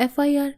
FIR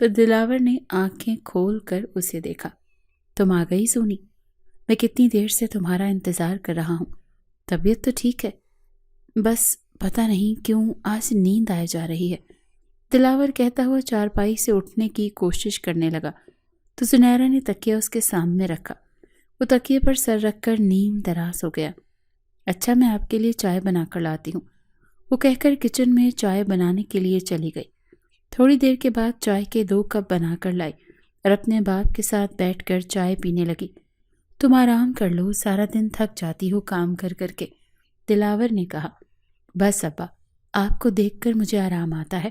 تو دلاور نے آنکھیں کھول کر اسے دیکھا۔ تم آ گئی زونی، میں کتنی دیر سے تمہارا انتظار کر رہا ہوں۔ طبیعت تو ٹھیک ہے، بس پتہ نہیں کیوں آج نیند آئے جا رہی ہے، دلاور کہتا ہوا چارپائی سے اٹھنے کی کوشش کرنے لگا تو زنیرہ نے تکیہ اس کے سامنے رکھا۔ وہ تکیے پر سر رکھ کر نیم دراز ہو گیا۔ اچھا، میں آپ کے لیے چائے بنا کر لاتی ہوں، وہ کہہ کر کچن میں چائے بنانے کے لیے چلی گئی۔ تھوڑی دیر کے بعد چائے کے 2 کپ بنا کر لائی اور اپنے باپ کے ساتھ بیٹھ کر چائے پینے لگی۔ تم آرام کر لو، سارا دن تھک جاتی ہو کام کر کر کے، دلاور نے کہا۔ بس ابا، آپ کو دیکھ کر مجھے آرام آتا ہے،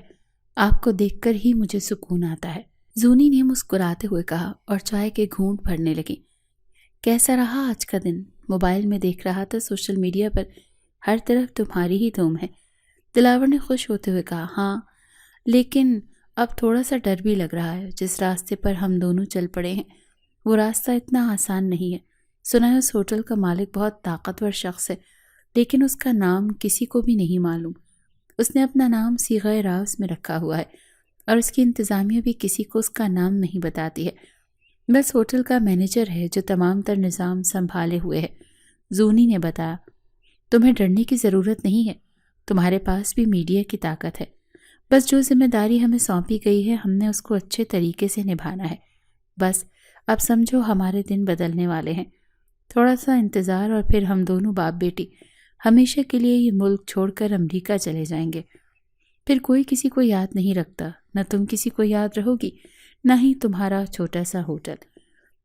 آپ کو دیکھ کر ہی مجھے سکون آتا ہے، زونی نے مسکراتے ہوئے کہا اور چائے کے گھونٹ بھرنے لگی۔ کیسا رہا آج کا دن؟ موبائل میں دیکھ رہا تھا سوشل میڈیا پر ہر طرف تمہاری ہی دھوم ہے، دلاور نے خوش ہوتے ہوئے کہا۔ ہاں، لیکن اب تھوڑا سا ڈر بھی لگ رہا ہے، جس راستے پر ہم دونوں چل پڑے ہیں وہ راستہ اتنا آسان نہیں ہے۔ سنا ہے اس ہوٹل کا مالک بہت طاقتور شخص ہے، لیکن اس کا نام کسی کو بھی نہیں معلوم۔ اس نے اپنا نام صیغہ راز میں رکھا ہوا ہے اور اس کی انتظامیہ بھی کسی کو اس کا نام نہیں بتاتی ہے، بس ہوٹل کا مینیجر ہے جو تمام تر نظام سنبھالے ہوئے ہے، زونی نے بتایا۔ تمہیں ڈرنے کی ضرورت نہیں ہے، تمہارے پاس بھی میڈیا کی طاقت ہے، بس جو ذمہ داری ہمیں سونپی گئی ہے ہم نے اس کو اچھے طریقے سے نبھانا ہے۔ بس اب سمجھو ہمارے دن بدلنے والے ہیں، تھوڑا سا انتظار اور پھر ہم دونوں باپ بیٹی ہمیشہ کے لیے یہ ملک چھوڑ کر امریکہ چلے جائیں گے۔ پھر کوئی کسی کو یاد نہیں رکھتا، نہ تم کسی کو یاد رہو گی، نہ ہی تمہارا چھوٹا سا ہوٹل،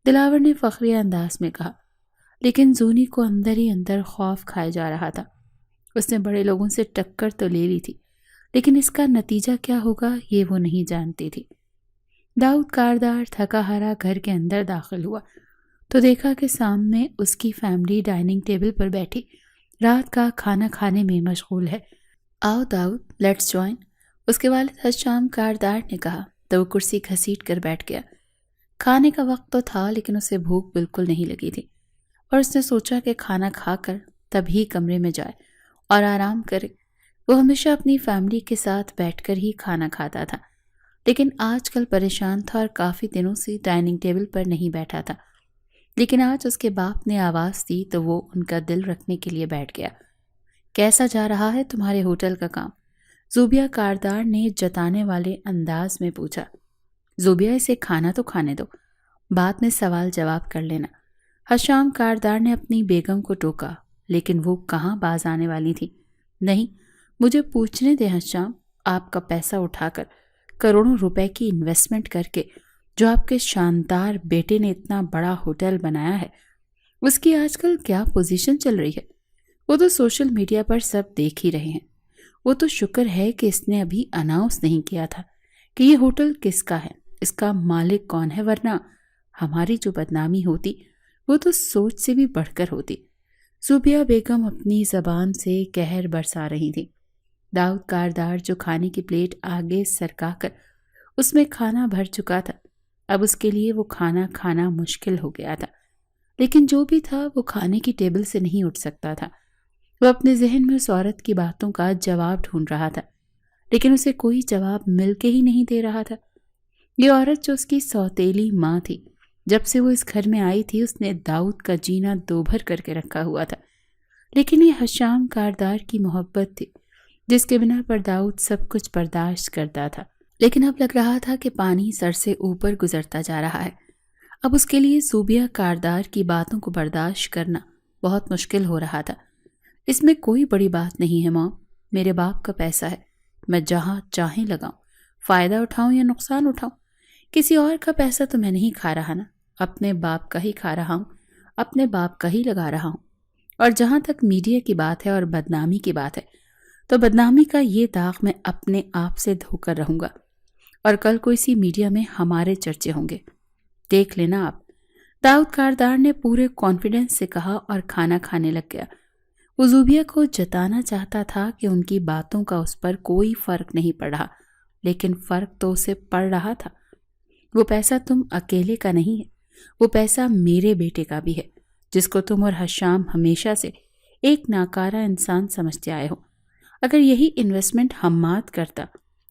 دلاور نے فخریہ انداز میں کہا۔ لیکن زونی کو اندر ہی اندر خوف کھائے جا رہا تھا۔ اس نے بڑے لوگوں سے ٹکر تو لے لی تھی، لیکن اس کا نتیجہ کیا ہوگا یہ وہ نہیں جانتی تھی۔ داؤد کاردار تھکا ہارا گھر کے اندر داخل ہوا تو دیکھا کہ سامنے اس کی فیملی ڈائننگ ٹیبل پر بیٹھی رات کا کھانا کھانے میں مشغول ہے۔ آؤ داؤد، لیٹس جوائن، اس کے والد حشام کاردار نے کہا تو وہ کرسی گھسیٹ کر بیٹھ گیا۔ کھانے کا وقت تو تھا لیکن اسے بھوک بالکل نہیں لگی تھی اور اس نے سوچا کہ کھانا کھا کر تب ہی کمرے میں جائے اور آرام کرے۔ وہ ہمیشہ اپنی فیملی کے ساتھ بیٹھ کر ہی کھانا کھاتا تھا، لیکن آج کل پریشان تھا اور کافی دنوں سے ڈائننگ ٹیبل پر نہیں بیٹھا تھا۔ لیکن آج اس کے باپ نے آواز دی تو وہ ان کا دل رکھنے کے لیے بیٹھ گیا۔ کیسا جا رہا ہے تمہارے ہوٹل کا کام؟ زوبیہ کاردار نے جتانے والے انداز میں پوچھا۔ زوبیہ، اسے کھانا تو کھانے دو، بعد میں سوال جواب کر لینا، حشام کاردار نے اپنی بیگم کو ٹوکا، لیکن وہ کہاں باز آنے والی تھی۔ نہیں، مجھے پوچھنے دیں حشام، آپ کا پیسہ اٹھا کر کروڑوں روپے کی انویسٹمنٹ کر کے جو آپ کے شاندار بیٹے نے اتنا بڑا ہوٹل بنایا ہے، اس کی آج کل کیا پوزیشن چل رہی ہے؟ وہ تو سوشل میڈیا پر سب دیکھ ہی رہے ہیں۔ وہ تو شکر ہے کہ اس نے ابھی اناؤنس نہیں کیا تھا کہ یہ ہوٹل کس کا ہے، اس کا مالک کون ہے، ورنہ ہماری جو بدنامی ہوتی وہ تو سوچ سے بھی بڑھ کر ہوتی۔ زوبیہ بیگم اپنی زبان سے قہر برسا رہی تھی۔ داؤد کاردار جو کھانے کی پلیٹ آگے سرکا کر اس میں کھانا بھر چکا تھا، اب اس کے لیے وہ کھانا کھانا مشکل ہو گیا تھا، لیکن جو بھی تھا وہ کھانے کی ٹیبل سے نہیں اٹھ سکتا تھا۔ وہ اپنے ذہن میں اس عورت کی باتوں کا جواب ڈھونڈ رہا تھا، لیکن اسے کوئی جواب مل کے ہی نہیں دے رہا تھا۔ یہ عورت جو اس کی سوتیلی ماں تھی، جب سے وہ اس گھر میں آئی تھی اس نے داؤد کا جینا دوبھر کر کے رکھا ہوا تھا، لیکن یہ حشام کاردار کی محبت تھی جس کے بنا پر داؤد سب کچھ برداشت کرتا تھا۔ لیکن اب لگ رہا تھا کہ پانی سر سے اوپر گزرتا جا رہا ہے۔ اب اس کے لیے زوبیہ کاردار کی باتوں کو برداشت کرنا بہت مشکل ہو رہا تھا۔ اس میں کوئی بڑی بات نہیں ہے ماں، میرے باپ کا پیسہ ہے، میں جہاں چاہیں لگاؤں، فائدہ اٹھاؤں یا نقصان اٹھاؤں، کسی اور کا پیسہ تو میں نہیں کھا رہا نا، اپنے باپ کا ہی کھا رہا ہوں، اپنے باپ کا ہی لگا رہا ہوں۔ اور جہاں تک میڈیا کی بات ہے اور بدنامی کی بات ہے تو بدنامی کا یہ داغ میں اپنے آپ سے دھو کر رہوں گا، اور کل کو اسی میڈیا میں ہمارے چرچے ہوں گے، دیکھ لینا آپ، داؤد کاردار نے پورے کانفیڈنس سے کہا اور کھانا کھانے لگ گیا۔ وہ زوبیہ کو جتانا چاہتا تھا کہ ان کی باتوں کا اس پر کوئی فرق نہیں پڑ رہا، لیکن فرق تو اسے پڑ رہا تھا۔ وہ پیسہ تم اکیلے کا نہیں ہے، وہ پیسہ میرے بیٹے کا بھی ہے، جس کو تم اور حشام ہمیشہ سے ایک ناکارہ انسان سمجھتے آئے ہو۔ اگر یہی انویسٹمنٹ حماد کرتا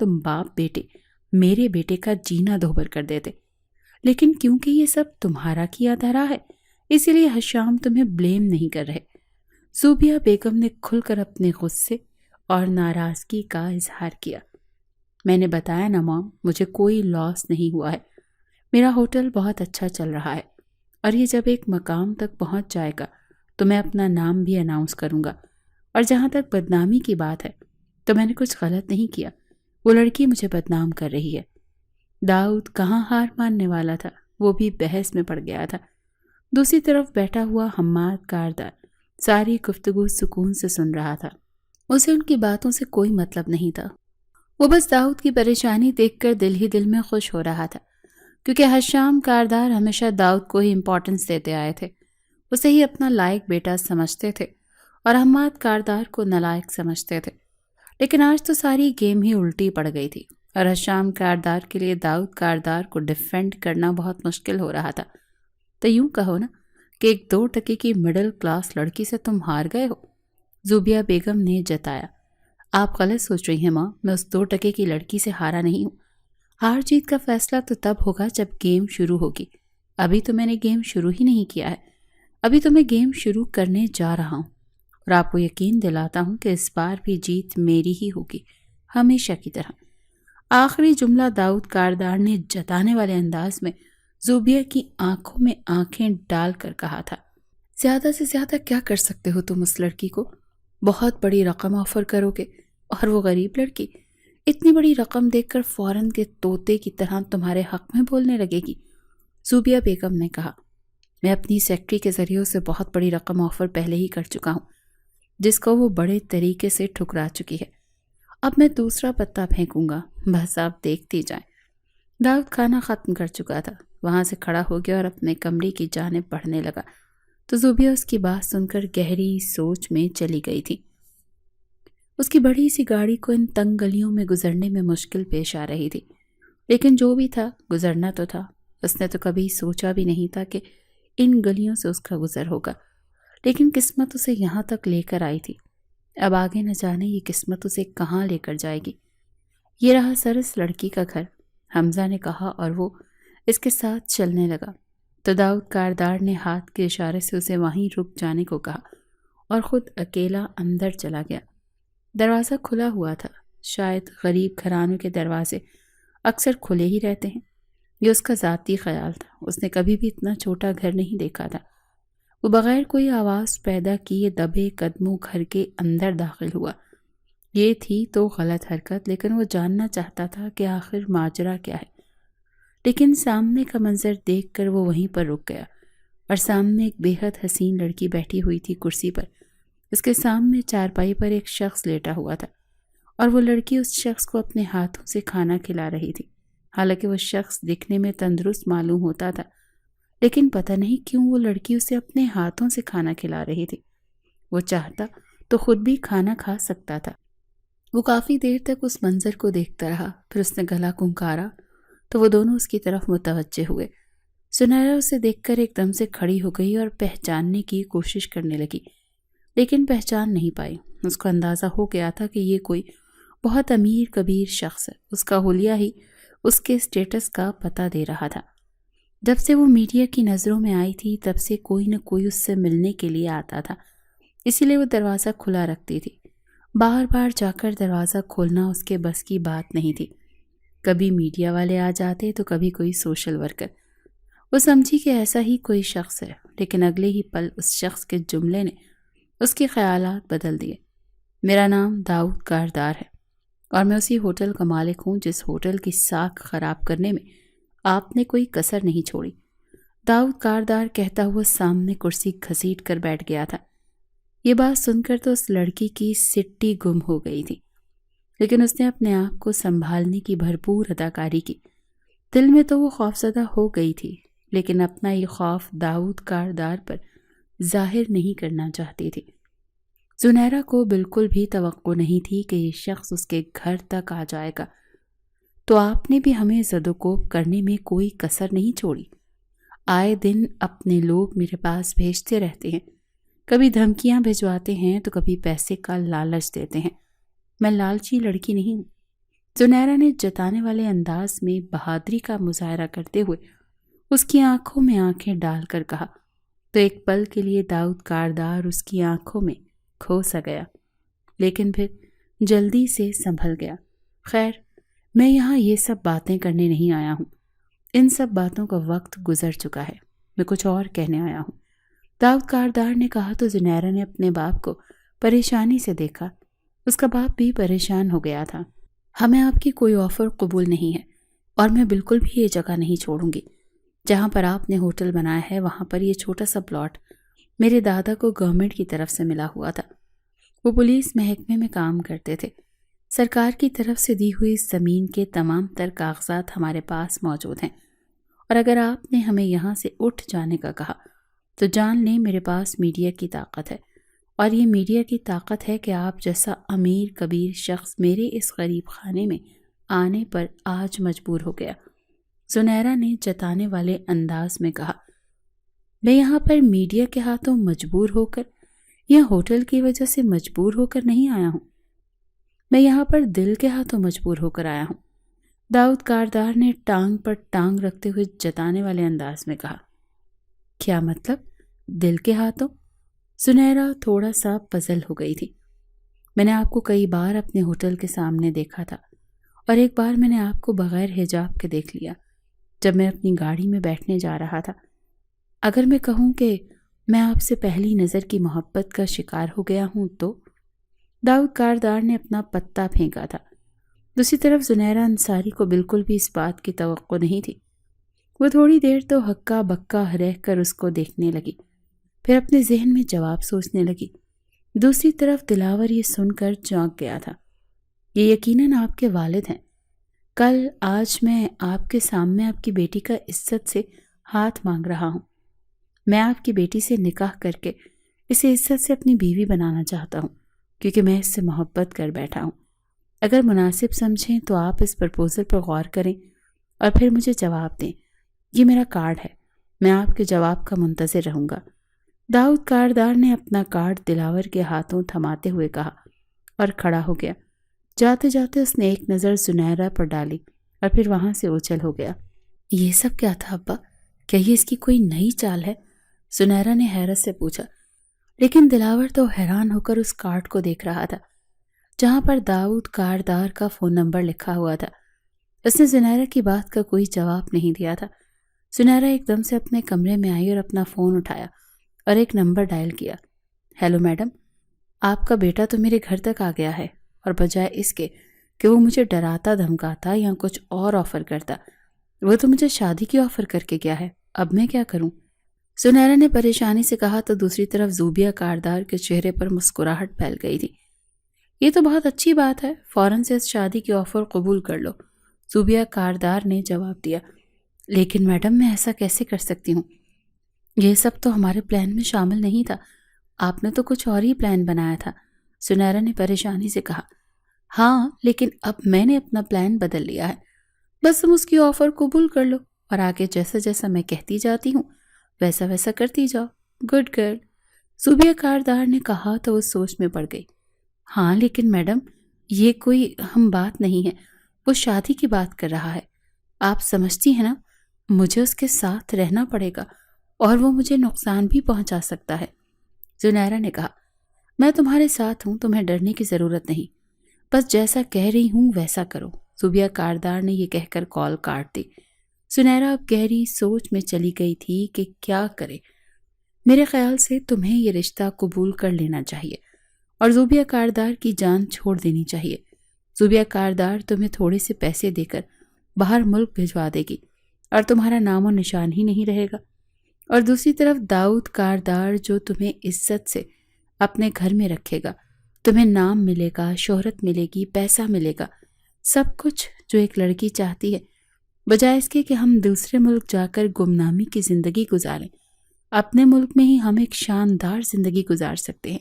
تم باپ بیٹے میرے بیٹے کا جینا دوبھر کر دیتے، لیکن کیونکہ یہ سب تمہارا کیا دھرا ہے اسی لیے حشام تمہیں بلیم نہیں کر رہے۔ زوبیہ بیگم نے کھل کر اپنے غصے اور ناراضگی کا اظہار کیا۔ میں نے بتایا نا مام، مجھے کوئی لاس نہیں ہوا ہے، میرا ہوٹل بہت اچھا چل رہا ہے، اور یہ جب ایک مقام تک پہنچ جائے گا تو میں اپنا نام بھی اناؤنس کروں گا، اور جہاں تک بدنامی کی بات ہے تو میں نے کچھ غلط نہیں کیا، وہ لڑکی مجھے بدنام کر رہی ہے۔ داؤد کہاں ہار ماننے والا تھا، وہ بھی بحث میں پڑ گیا تھا۔ دوسری طرف بیٹھا ہوا حماد کاردار ساری گفتگو سکون سے سن رہا تھا، اسے ان کی باتوں سے کوئی مطلب نہیں تھا، وہ بس داؤد کی پریشانی دیکھ کر دل ہی دل میں خوش ہو رہا تھا، کیونکہ حشام کاردار ہمیشہ داؤد کو ہی امپورٹنس دیتے آئے تھے، اسے ہی اپنا لائق بیٹا سمجھتے تھے اور حماد کاردار کو نالائق سمجھتے تھے۔ لیکن آج تو ساری گیم ہی الٹی پڑ گئی تھی اور حشام کاردار کے لیے داؤد کاردار کو ڈیفینڈ کرنا بہت مشکل ہو رہا تھا۔ تو یوں کہو نا کہ ایک 2 ٹکے کی مڈل کلاس لڑکی سے تم ہار گئے ہو، زوبیہ بیگم نے جتایا۔ آپ غلط سوچ رہی ہیں ماں، میں اس 2 ٹکے کی لڑکی سے ہارا نہیں ہوں، ہار جیت کا فیصلہ تو تب ہوگا جب گیم شروع ہوگی، ابھی تو میں نے گیم شروع ہی نہیں کیا ہے، ابھی تو میں گیم شروع کرنے جا رہا ہوں، اور آپ کو یقین دلاتا ہوں کہ اس بار بھی جیت میری ہی ہوگی، ہمیشہ کی طرح۔ آخری جملہ داؤد کاردار نے جتانے والے انداز میں زوبیہ کی آنکھوں میں آنکھیں ڈال کر کہا تھا۔ زیادہ سے زیادہ کیا کر سکتے ہو تم اس لڑکی کو؟ بہت بڑی رقم آفر کرو گے اور وہ غریب لڑکی اتنی بڑی رقم دیکھ کر فوراً کے طوطے کی طرح تمہارے حق میں بولنے لگے گی، زوبیہ بیگم نے کہا۔ میں اپنی سیکٹری کے ذریعے سے بہت بڑی رقم آفر پہلے ہی کر چکا ہوں، جس کو وہ بڑے طریقے سے ٹھکرا چکی ہے، اب میں دوسرا پتا پھینکوں گا، بس آپ دیکھتی جائیں۔ داؤد کھانا ختم کر چکا تھا، وہاں سے کھڑا ہو گیا اور اپنے کمرے کی جانب بڑھنے لگا تو زوبیہ اس کی بات سن کر گہری سوچ میں چلی گئی تھی۔ اس کی بڑی سی گاڑی کو ان تنگ گلیوں میں گزرنے میں مشکل پیش آ رہی تھی، لیکن جو بھی تھا گزرنا تو تھا، اس نے تو کبھی سوچا بھی نہیں تھا کہ ان گلیوں سے اس کا گزر ہوگا، لیکن قسمت اسے یہاں تک لے کر آئی تھی، اب آگے نہ جانے یہ قسمت اسے کہاں لے کر جائے گی۔ یہ رہا سر اس لڑکی کا گھر، حمزہ نے کہا اور وہ اس کے ساتھ چلنے لگا تو داؤد کاردار نے ہاتھ کے اشارے سے اسے وہیں رک جانے کو کہا اور خود اکیلا اندر چلا گیا۔ دروازہ کھلا ہوا تھا، شاید غریب گھرانوں کے دروازے اکثر کھلے ہی رہتے ہیں، یہ اس کا ذاتی خیال تھا، اس نے کبھی بھی اتنا چھوٹا گھر نہیں دیکھا تھا۔ وہ بغیر کوئی آواز پیدا کیے دبے قدموں گھر کے اندر داخل ہوا، یہ تھی تو غلط حرکت، لیکن وہ جاننا چاہتا تھا کہ آخر ماجرا کیا ہے۔ لیکن سامنے کا منظر دیکھ کر وہ وہیں پر رک گیا اور سامنے ایک بے حد حسین لڑکی بیٹھی ہوئی تھی کرسی پر، اس کے سامنے چارپائی پر ایک شخص لیٹا ہوا تھا اور وہ لڑکی اس شخص کو اپنے ہاتھوں سے کھانا کھلا رہی تھی۔ حالانکہ وہ شخص دکھنے میں تندرست معلوم ہوتا تھا، لیکن پتہ نہیں کیوں وہ لڑکی اسے اپنے ہاتھوں سے کھانا کھلا رہی تھی، وہ چاہتا تو خود بھی کھانا کھا سکتا تھا۔ وہ کافی دیر تک اس منظر کو دیکھتا رہا، پھر اس نے گلا کھنکارا تو وہ دونوں اس کی طرف متوجہ ہوئے۔ سنیرا اسے دیکھ کر ایک دم سے کھڑی ہو گئی اور پہچاننے کی کوشش کرنے لگی، لیکن پہچان نہیں پائی۔ اس کو اندازہ ہو گیا تھا کہ یہ کوئی بہت امیر کبیر شخص ہے، اس کا حلیہ ہی اس کے اسٹیٹس کا پتہ دے رہا تھا۔ جب سے وہ میڈیا کی نظروں میں آئی تھی تب سے کوئی نہ کوئی اس سے ملنے کے لیے آتا تھا، اسی لیے وہ دروازہ کھلا رکھتی تھی، بار بار جا کر دروازہ کھولنا اس کے بس کی بات نہیں تھی۔ کبھی میڈیا والے آ جاتے تو کبھی کوئی سوشل ورکر، وہ سمجھی کہ ایسا ہی کوئی شخص ہے، لیکن اگلے ہی پل اس شخص کے جملے نے اس کے خیالات بدل دیے۔ میرا نام داؤد کاردار ہے اور میں اسی ہوٹل کا مالک ہوں جس ہوٹل کی ساکھ خراب کرنے میں آپ نے کوئی کسر نہیں چھوڑی، داؤد کاردار کہتا ہوا سامنے کرسی گھسیٹ کر بیٹھ گیا تھا۔ یہ بات سن کر تو اس لڑکی کی سٹی گم ہو گئی تھی، لیکن اس نے اپنے آپ کو سنبھالنے کی بھرپور اداکاری کی۔ دل میں تو وہ خوفزدہ ہو گئی تھی، لیکن اپنا یہ خوف داؤد کاردار پر ظاہر نہیں کرنا چاہتی تھی۔ زنیرہ کو بالکل بھی توقع نہیں تھی کہ یہ شخص اس کے گھر تک آ جائے گا، تو آپ نے بھی ہمیں زدوکوب کرنے میں کوئی کسر نہیں چھوڑی۔ آئے دن اپنے لوگ میرے پاس بھیجتے رہتے ہیں، کبھی دھمکیاں بھجواتے ہیں تو کبھی پیسے کا لالچ دیتے ہیں، میں لالچی لڑکی نہیں ہوں۔ زنیرہ نے جتانے والے انداز میں بہادری کا مظاہرہ کرتے ہوئے اس کی آنکھوں میں آنکھیں ڈال کر کہا، تو ایک پل کے لیے داؤد کاردار اس کی آنکھوں میں کھو سا گیا، لیکن پھر جلدی سے سنبھل گیا۔ خیر، میں یہاں یہ سب باتیں کرنے نہیں آیا ہوں، ان سب باتوں کا وقت گزر چکا ہے، میں کچھ اور کہنے آیا ہوں، داؤد کاردار نے کہا تو زنیرہ نے اپنے باپ کو پریشانی سے دیکھا۔ اس کا باپ بھی پریشان ہو گیا تھا۔ ہمیں آپ کی کوئی آفر قبول نہیں ہے، اور میں بالکل بھی یہ جگہ نہیں چھوڑوں گی جہاں پر آپ نے ہوٹل بنایا ہے۔ وہاں پر یہ چھوٹا سا پلاٹ میرے دادا کو گورنمنٹ کی طرف سے ملا ہوا تھا۔ وہ پولیس محکمے میں کام کرتے تھے۔ سرکار کی طرف سے دی ہوئی اس زمین کے تمام تر کاغذات ہمارے پاس موجود ہیں، اور اگر آپ نے ہمیں یہاں سے اٹھ جانے کا کہا تو جان لیں میرے پاس میڈیا کی طاقت ہے، اور یہ میڈیا کی طاقت ہے کہ آپ جیسا امیر کبیر شخص میرے اس غریب خانے میں آنے پر آج مجبور ہو گیا۔ زنیرہ نے جتانے والے انداز میں کہا، میں یہاں پر میڈیا کے ہاتھوں مجبور ہو کر یا ہوٹل کی وجہ سے مجبور ہو کر نہیں آیا ہوں، میں یہاں پر دل کے ہاتھوں مجبور ہو کر آیا ہوں، داؤد کاردار نے ٹانگ پر ٹانگ رکھتے ہوئے جتانے والے انداز میں کہا۔ کیا مطلب، دل کے ہاتھوں؟ زنیرہ تھوڑا سا پزل ہو گئی تھی۔ میں نے آپ کو کئی بار اپنے ہوٹل کے سامنے دیکھا تھا، اور ایک بار میں نے آپ کو بغیر حجاب کے دیکھ لیا جب میں اپنی گاڑی میں بیٹھنے جا رہا تھا۔ اگر میں کہوں کہ میں آپ سے پہلی نظر کی محبت کا شکار ہو گیا ہوں تو؟ داؤد کاردار نے اپنا پتہ پھینکا تھا۔ دوسری طرف زنیرہ انصاری کو بالکل بھی اس بات کی توقع نہیں تھی۔ وہ تھوڑی دیر تو ہکا بکا رہ کر اس کو دیکھنے لگی، پھر اپنے ذہن میں جواب سوچنے لگی۔ دوسری طرف دلاور یہ سن کر چونک گیا تھا۔ یہ یقیناً آپ کے والد ہیں۔ کل آج میں آپ کے سامنے آپ کی بیٹی کا عزت سے ہاتھ مانگ رہا ہوں۔ میں آپ کی بیٹی سے نکاح کر کے اسے عزت سے اپنی بیوی بنانا چاہتا ہوں، کیونکہ میں اس سے محبت کر بیٹھا ہوں۔ اگر مناسب سمجھیں تو آپ اس پرپوزل پر غور کریں اور پھر مجھے جواب دیں۔ یہ میرا کارڈ ہے، میں آپ کے جواب کا منتظر رہوں گا۔ داؤد کاردار نے اپنا کارڈ دلاور کے ہاتھوں تھماتے ہوئے کہا اور کھڑا ہو گیا۔ جاتے جاتے اس نے ایک نظر زنیرہ پر ڈالی اور پھر وہاں سے اچھل ہو گیا۔ یہ سب کیا تھا ابا؟ کیا یہ اس کی کوئی نئی چال ہے؟ زنیرہ نے حیرت سے پوچھا، لیکن دلاور تو حیران ہو کر اس کارڈ کو دیکھ رہا تھا جہاں پر داؤد کاردار کا فون نمبر لکھا ہوا تھا۔ اس نے زنیرہ کی بات کا کوئی جواب نہیں دیا تھا۔ زنیرہ ایک دم سے اپنے کمرے میں آئی اور اپنا فون اٹھایا اور ایک نمبر ڈائل کیا۔ ہیلو میڈم، آپ کا بیٹا تو میرے گھر تک آ گیا ہے، اور بجائے اس کے کہ وہ مجھے ڈراتا دھمکاتا یا کچھ اور آفر کرتا، وہ تو مجھے شادی کی آفر کر کے گیا ہے۔ اب میں کیا کروں؟ زنیرہ نے پریشانی سے کہا تو دوسری طرف زوبیہ کاردار کے چہرے پر مسکراہٹ پھیل گئی تھی۔ یہ تو بہت اچھی بات ہے، فوراً سے اس شادی کی آفر قبول کر لو، زوبیہ کاردار نے جواب دیا۔ لیکن میڈم، میں ایسا کیسے کر سکتی ہوں؟ یہ سب تو ہمارے پلان میں شامل نہیں تھا، آپ نے تو کچھ اور ہی پلان بنایا تھا، زنیرہ نے پریشانی سے کہا۔ ہاں، لیکن اب میں نے اپنا پلان بدل لیا ہے، بس تم اس کی آفر قبول کر لو اور آگے جیسا جیسا میں کہتی جاتی ہوں ویسا ویسا کرتی جاؤ۔ گڈ گرل، زوبیہ کاردار نے کہا تو وہ سوچ میں پڑ گئی۔ ہاں لیکن میڈم، یہ کوئی ہم بات نہیں ہے، وہ شادی کی بات کر رہا ہے، آپ سمجھتی ہیں نا، مجھے اس کے ساتھ رہنا پڑے گا اور وہ مجھے نقصان بھی پہنچا سکتا ہے۔ زنیرہ نے کہا، میں تمہارے ساتھ ہوں، تمہیں ڈرنے کی ضرورت نہیں، بس جیسا کہہ رہی ہوں ویسا کرو۔ زوبیہ کاردار نے یہ کہہ کر کال کاٹ دی۔ زنیرہ اب گہری سوچ میں چلی گئی تھی کہ کیا کرے۔ میرے خیال سے تمہیں یہ رشتہ قبول کر لینا چاہیے اور زوبیہ کاردار کی جان چھوڑ دینی چاہیے۔ زوبیہ کاردار تمہیں تھوڑے سے پیسے دے کر باہر ملک بھجوا دے گی اور تمہارا نام و نشان ہی نہیں رہے گا، اور دوسری طرف داؤد کاردار جو تمہیں عزت سے اپنے گھر میں رکھے گا، تمہیں نام ملے گا، شہرت ملے گی، پیسہ ملے گا، سب کچھ جو ایک لڑکی چاہتی ہے، بجائے اس کے کہ ہم دوسرے ملک جا کر گمنامی کی زندگی گزاریں۔ اپنے ملک میں ہی ہم ایک شاندار زندگی گزار سکتے ہیں،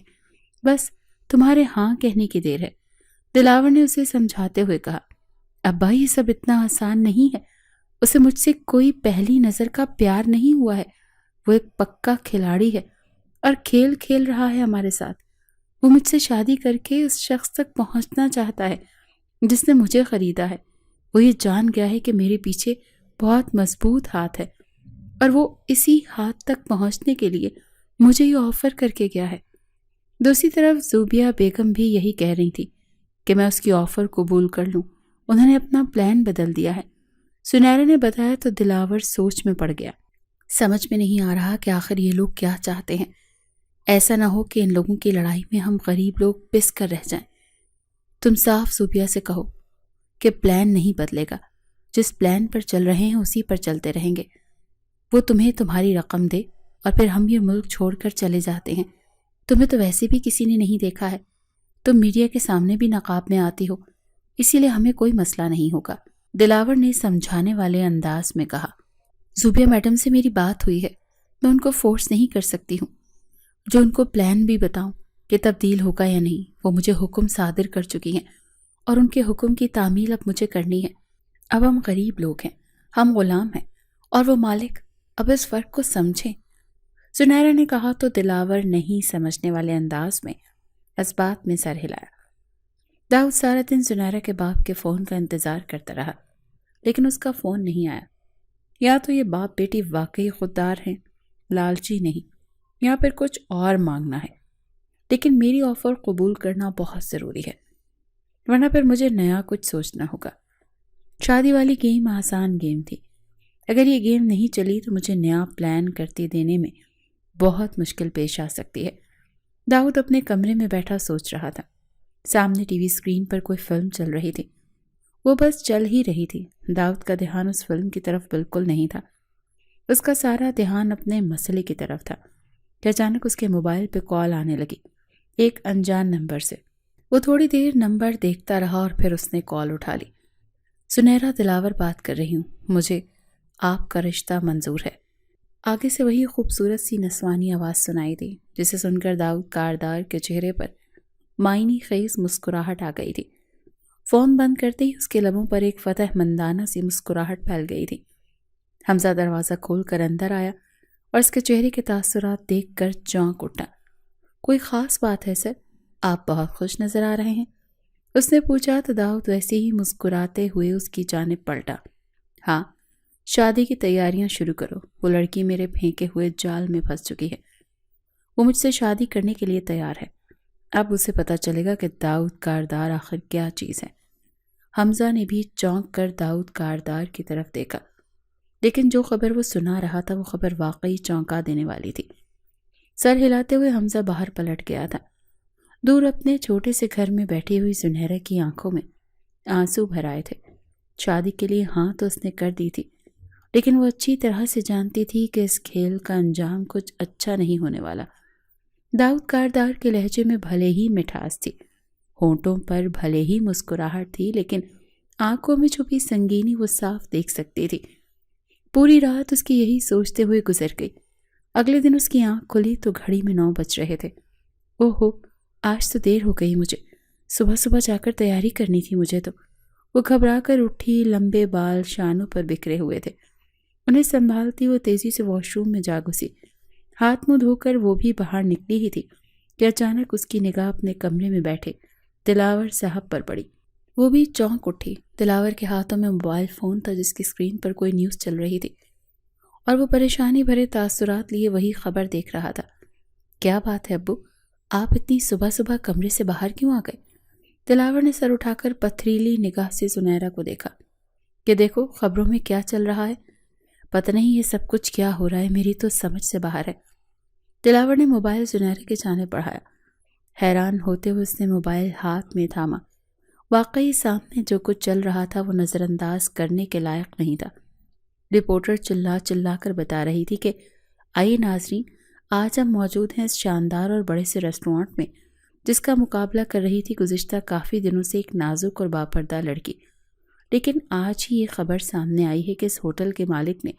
بس تمہارے ہاں کہنے کی دیر ہے۔ دلاور نے اسے سمجھاتے ہوئے کہا، ابا یہ سب اتنا آسان نہیں ہے، اسے مجھ سے کوئی پہلی نظر کا پیار نہیں ہوا ہے، وہ ایک پکا کھلاڑی ہے اور کھیل کھیل رہا ہے ہمارے ساتھ، وہ مجھ سے شادی کر کے اس شخص تک پہنچنا چاہتا ہے جس نے مجھے خریدا ہے۔ وہ یہ جان گیا ہے کہ میرے پیچھے بہت مضبوط ہاتھ ہے اور وہ اسی ہاتھ تک پہنچنے کے لیے مجھے یہ آفر کر کے گیا ہے۔ دوسری طرف زوبیہ بیگم بھی یہی کہہ رہی تھی کہ میں اس کی آفر قبول کر لوں۔ انہوں نے اپنا پلان بدل دیا ہے۔ سنیرا نے بتایا تو دلاور سوچ میں پڑ گیا۔ سمجھ میں نہیں آ رہا کہ آخر یہ لوگ کیا چاہتے ہیں۔ ایسا نہ ہو کہ ان لوگوں کی لڑائی میں ہم غریب لوگ پس کر رہ جائیں۔ تم صاف زوبیہ سے کہو کہ پلان نہیں بدلے گا، جس پلان پر چل رہے ہیں اسی پر چلتے رہیں گے۔ وہ تمہیں تمہاری رقم دے اور پھر ہم یہ ملک چھوڑ کر چلے جاتے ہیں۔ تمہیں تو ویسے بھی کسی نے نہیں دیکھا ہے، تم میڈیا کے سامنے بھی نقاب میں آتی ہو، اسی لیے ہمیں کوئی مسئلہ نہیں ہوگا، دلاور نے سمجھانے والے انداز میں کہا۔ زوبیہ میڈم سے میری بات ہوئی ہے، میں ان کو فورس نہیں کر سکتی ہوں۔ جو ان کو پلان بھی بتاؤں کہ تبدیل ہوگا یا نہیں، وہ مجھے حکم صادر کر چکی ہیں اور ان کے حکم کی تعمیل اب مجھے کرنی ہے۔ اب ہم غریب لوگ ہیں، ہم غلام ہیں اور وہ مالک۔ اب اس فرق کو سمجھیں۔ سنیرا نے کہا تو دلاور نہیں سمجھنے والے انداز میں اس بات میں سر ہلایا۔ داؤد سارا دن سنیرا کے باپ کے فون کا انتظار کرتا رہا، لیکن اس کا فون نہیں آیا۔ یا تو یہ باپ بیٹی واقعی خوددار ہیں، لالچی نہیں، یا پھر کچھ اور مانگنا ہے، لیکن میری آفر قبول کرنا بہت ضروری ہے، ورنہ پھر مجھے نیا کچھ سوچنا ہوگا۔ شادی والی گیم آسان گیم تھی، اگر یہ گیم نہیں چلی تو مجھے نیا پلان کرتے دینے میں بہت مشکل پیش آ سکتی ہے۔ داؤد اپنے کمرے میں بیٹھا سوچ رہا تھا۔ سامنے ٹی وی اسکرین پر کوئی فلم چل رہی تھی، وہ بس چل ہی رہی تھی۔ داؤد کا دھیان اس فلم کی طرف بالکل نہیں تھا، اس کا سارا دھیان اپنے مسئلے کی طرف تھا کہ اچانک اس کے موبائل پہ کال آنے لگی، ایک انجان نمبر سے۔ وہ تھوڑی دیر نمبر دیکھتا رہا اور پھر اس نے کال اٹھا لی۔ سنیرا، دلاور بات کر رہی ہوں، مجھے آپ کا رشتہ منظور ہے۔ آگے سے وہی خوبصورت سی نسوانی آواز سنائی دی، جسے سن کر داؤد کاردار کے چہرے پر معنی خیز مسکراہٹ آ گئی تھی۔ فون بند کرتے ہی اس کے لبوں پر ایک فتح مندانہ سی مسکراہٹ پھیل گئی تھی۔ حمزہ دروازہ کھول کر اندر آیا اور اس کے چہرے کے تاثرات دیکھ کر چونک اٹھا۔ کوئی خاص بات ہے سر؟ آپ بہت خوش نظر آ رہے ہیں، اس نے پوچھا تو داؤد ویسے ہی مسکراتے ہوئے اس کی جانب پلٹا۔ ہاں، شادی کی تیاریاں شروع کرو، وہ لڑکی میرے پھینکے ہوئے جال میں پھنس چکی ہے، وہ مجھ سے شادی کرنے کے لیے تیار ہے۔ اب اسے پتا چلے گا کہ داؤد کاردار آخر کیا چیز ہے۔ حمزہ نے بھی چونک کر داؤد کاردار کی طرف دیکھا، لیکن جو خبر وہ سنا رہا تھا وہ خبر واقعی چونکا دینے والی تھی۔ سر ہلاتے ہوئے حمزہ باہر پلٹ گیا تھا۔ دور اپنے چھوٹے سے گھر میں بیٹھی ہوئی سنیرا کی آنکھوں میں آنسو بھر آئے تھے۔ شادی کے لیے ہاں تو اس نے کر دی تھی، لیکن وہ اچھی طرح سے جانتی تھی کہ اس کھیل کا انجام کچھ اچھا نہیں ہونے والا۔ داؤد کاردار کے لہجے میں بھلے ہی مٹھاس تھی، ہونٹوں پر بھلے ہی مسکراہٹ تھی، لیکن آنکھوں میں چھپی سنگینی وہ صاف دیکھ سکتی تھی۔ پوری رات اس کی یہی سوچتے ہوئے گزر گئی۔ اگلے دن اس کی آنکھ کھلی تو گھڑی میں 9 بج رہے تھے۔ اوہو، آج تو دیر ہو گئی، مجھے صبح صبح جا کر تیاری کرنی تھی مجھے تو۔ وہ گھبرا کر اٹھی، لمبے بال شانوں پر بکھرے ہوئے تھے۔ انہیں سنبھالتی وہ تیزی سے واش روم میں جا گھسی۔ ہاتھ منہ دھو کر وہ بھی باہر نکلی ہی تھی کہ اچانک اس کی نگاہ اپنے کمرے میں بیٹھے دلاور صاحب پر پڑی۔ وہ بھی چونک اٹھی۔ دلاور کے ہاتھوں میں موبائل فون تھا جس کی اسکرین پر کوئی نیوز چل رہی تھی، اور وہ پریشانی بھرے تاثرات لیے وہی خبر دیکھ رہا تھا۔ کیا بات ہے ابو، آپ اتنی صبح صبح کمرے سے باہر کیوں آ گئے؟ دلاور نے سر اٹھا کر پتھریلی نگاہ سے سنیرا کو دیکھا کہ دیکھو خبروں میں کیا چل رہا ہے، پتہ نہیں یہ سب کچھ کیا ہو رہا ہے، میری تو سمجھ سے باہر ہے۔ دلاور نے موبائل سنیرا کے جانب بڑھایا۔ حیران ہوتے ہوئے اس نے موبائل ہاتھ میں تھاما۔ واقعی سامنے جو کچھ چل رہا تھا وہ نظر انداز کرنے کے لائق نہیں تھا۔ رپورٹر چلا چلا کر بتا رہی تھی کہ آئیے ناظرین، آج ہم موجود ہیں اس شاندار اور بڑے سے ریسٹورانٹ میں جس کا مقابلہ کر رہی تھی گزشتہ کافی دنوں سے ایک نازک اور باپردہ لڑکی، لیکن آج ہی یہ خبر سامنے آئی ہے کہ اس ہوٹل کے مالک نے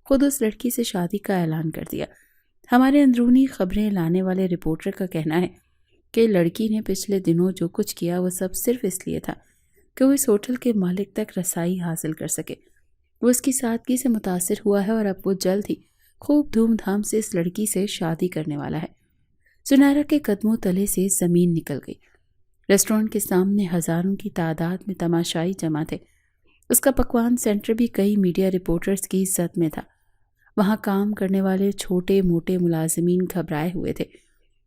خود اس لڑکی سے شادی کا اعلان کر دیا۔ ہمارے اندرونی خبریں لانے والے رپورٹر کا کہنا ہے کہ لڑکی نے پچھلے دنوں جو کچھ کیا وہ سب صرف اس لیے تھا کہ وہ اس ہوٹل کے مالک تک رسائی حاصل کر سکے۔ وہ اس کی سادگی سے متاثر ہوا ہے اور اب وہ جلد ہی خوب دھوم دھام سے اس لڑکی سے شادی کرنے والا ہے۔ سنیرا کے قدموں تلے سے زمین نکل گئی۔ ریسٹورانٹ کے سامنے ہزاروں کی تعداد میں تماشائی جمع تھے۔ اس کا پکوان سینٹر بھی کئی میڈیا رپورٹرز کی زد میں تھا۔ وہاں کام کرنے والے چھوٹے موٹے ملازمین گھبرائے ہوئے تھے،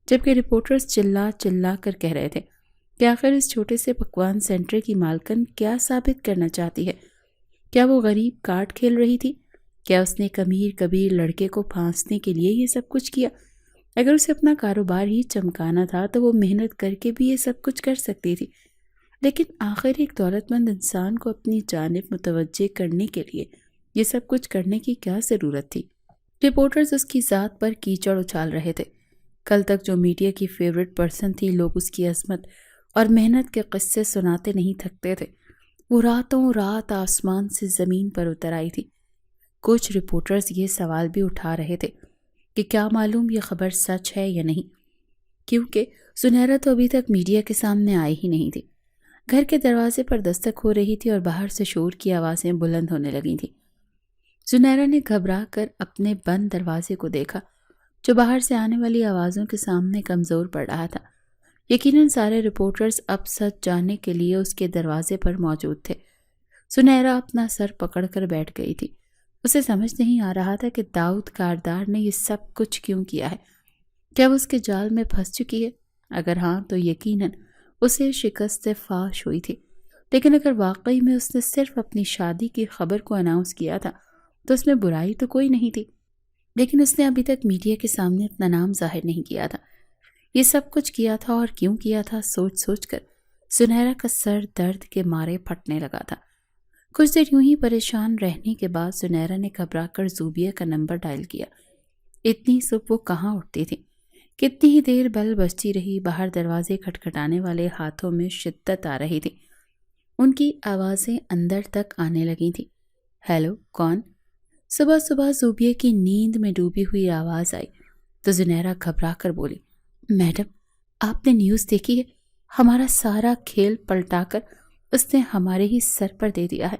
جبکہ رپورٹرز چلا چلا کر کہہ رہے تھے کہ آخر اس چھوٹے سے پکوان سینٹر کی مالکن کیا ثابت کرنا چاہتی ہے؟ کیا وہ غریب کارڈ کھیل رہی تھی؟ کیا اس نے ایک امیر کبیر لڑکے کو پھانسنے کے لیے یہ سب کچھ کیا؟ اگر اسے اپنا کاروبار ہی چمکانا تھا تو وہ محنت کر کے بھی یہ سب کچھ کر سکتی تھی، لیکن آخر ایک دولت مند انسان کو اپنی جانب متوجہ کرنے کے لیے یہ سب کچھ کرنے کی کیا ضرورت تھی؟ رپورٹرز اس کی ذات پر کیچڑ اچھال رہے تھے۔ کل تک جو میڈیا کی فیورٹ پرسن تھی، لوگ اس کی عظمت اور محنت کے قصے سناتے نہیں تھکتے تھے، وہ راتوں رات آسمان سے زمین پر اتر آئی تھی۔ کچھ رپورٹرز یہ سوال بھی اٹھا رہے تھے کہ کیا معلوم یہ خبر سچ ہے یا نہیں، کیونکہ سنیرا تو ابھی تک میڈیا کے سامنے آئی ہی نہیں تھی۔ گھر کے دروازے پر دستک ہو رہی تھی اور باہر سے شور کی آوازیں بلند ہونے لگی تھیں۔ سنیرا نے گھبرا کر اپنے بند دروازے کو دیکھا، جو باہر سے آنے والی آوازوں کے سامنے کمزور پڑ رہا تھا۔ یقیناً سارے رپورٹرز اب سچ جاننے کے لیے اس کے دروازے پر موجود تھے۔ سنیرا اپنا سر پکڑ کر بیٹھ گئی تھی۔ اسے سمجھ نہیں آ رہا تھا کہ داؤد کاردار نے یہ سب کچھ کیوں کیا ہے۔ کیا وہ اس کے جال میں پھنس چکی ہے؟ اگر ہاں تو یقیناً اسے شکست فاش ہوئی تھی، لیکن اگر واقعی میں اس نے صرف اپنی شادی کی خبر کو اناؤنس کیا تھا تو اس میں برائی تو کوئی نہیں تھی، لیکن اس نے ابھی تک میڈیا کے سامنے اپنا نام ظاہر نہیں کیا تھا۔ یہ سب کچھ کیا تھا اور کیوں کیا تھا، سوچ سوچ کر سنیرا کا سر درد کے مارے پھٹنے لگا تھا۔ کچھ دیر یوں ہی پریشان رہنے کے بعد سنیرا نے گھبرا کر زوبیہ کا نمبر ڈائل کیا۔ اتنی صبح وہ کہاں اٹھتی تھی؟ کتنی ہی دیر بیل بجتی رہی، باہر دروازے کھٹکھٹانے والے ہاتھوں میں شدت آ رہی تھی۔ ان کی آوازیں اندر تک آنے لگی تھیں۔ ہیلو، کون؟ صبح صبح زوبیہ کی نیند میں ڈوبی ہوئی آواز آئی تو سنیرا گھبرا کر بولی، میڈم، آپ نے نیوز دیکھی ہے؟ ہمارا سارا کھیل پلٹا کر اس نے ہمارے ہی سر پر دے دیا ہے۔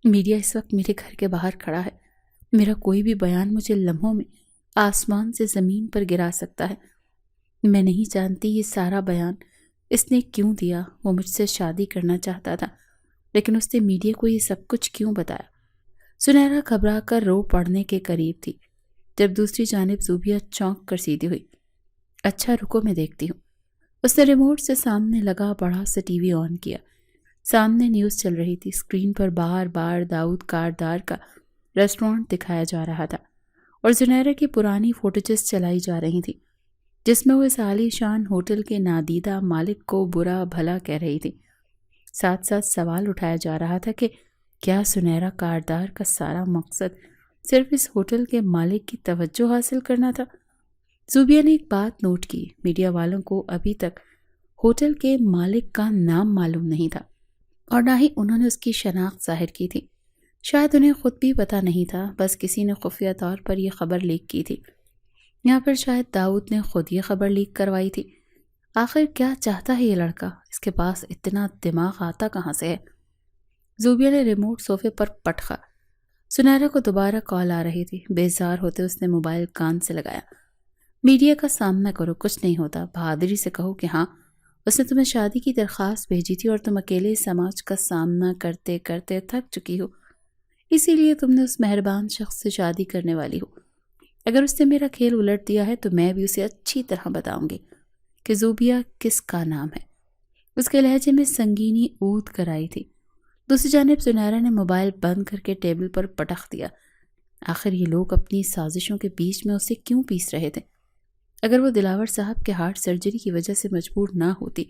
میڈیا اس وقت میرے گھر کے باہر کھڑا ہے۔ میرا کوئی بھی بیان مجھے لمحوں میں آسمان سے زمین پر گرا سکتا ہے۔ میں نہیں جانتی یہ سارا بیان اس نے کیوں دیا۔ وہ مجھ سے شادی کرنا چاہتا تھا، لیکن اس نے میڈیا کو یہ سب کچھ کیوں بتایا؟ سنیرا گھبرا کر رو پڑنے کے قریب تھی جب دوسری جانب زوبیہ چونک کر سیدھی ہوئی۔ اچھا رکو، میں دیکھتی ہوں۔ اس نے ریموٹ سے سامنے لگا بڑا سا ٹی وی آن کیا۔ سامنے نیوز چل رہی تھی۔ اسکرین پر بار بار داؤد کاردار کا ریسٹورانٹ دکھایا جا رہا تھا اور سنیرا کی پرانی فوٹیجز چلائی جا رہی تھی، جس میں وہ اس عالی شان ہوٹل کے نادیدہ مالک کو برا بھلا کہہ رہی تھی۔ ساتھ ساتھ سوال اٹھایا جا رہا تھا کہ کیا سنیرا کاردار کا سارا مقصد صرف اس ہوٹل کے مالک کی توجہ حاصل کرنا تھا؟ زوبیہ نے ایک بات نوٹ کی، میڈیا والوں کو ابھی تک ہوٹل کے مالک کا نام معلوم نہیں تھا اور نہ ہی انہوں نے اس کی شناخت ظاہر کی تھی۔ شاید انہیں خود بھی پتہ نہیں تھا، بس کسی نے خفیہ طور پر یہ خبر لیک کی تھی، یا پھر شاید داؤد نے خود یہ خبر لیک کروائی تھی۔ آخر کیا چاہتا ہے یہ لڑکا؟ اس کے پاس اتنا دماغ آتا کہاں سے ہے؟ زوبیہ نے ریموٹ صوفے پر پٹخا۔ سنیرا کو دوبارہ کال آ رہی تھی۔ بیزار ہوتے اس نے موبائل کان سے لگایا۔ میڈیا کا سامنا کرو، کچھ نہیں ہوتا۔ بہادری سے کہو کہ ہاں، اس نے تمہیں شادی کی درخواست بھیجی تھی اور تم اکیلے سماج کا سامنا کرتے کرتے تھک چکی ہو، اسی لیے تم نے اس مہربان شخص سے شادی کرنے والی ہو۔ اگر اس نے میرا کھیل الٹ دیا ہے تو میں بھی اسے اچھی طرح بتاؤں گی کہ زوبیہ کس کا نام ہے۔ اس کے لہجے میں سنگینی اود کر آئی تھی۔ دوسری جانب سنیرا نے موبائل بند کر کے ٹیبل پر پٹخ دیا۔ آخر یہ لوگ اپنی سازشوں کے بیچ میں اسے کیوں پیس رہے تھے؟ اگر وہ دلاور صاحب کے ہارٹ سرجری کی وجہ سے مجبور نہ ہوتی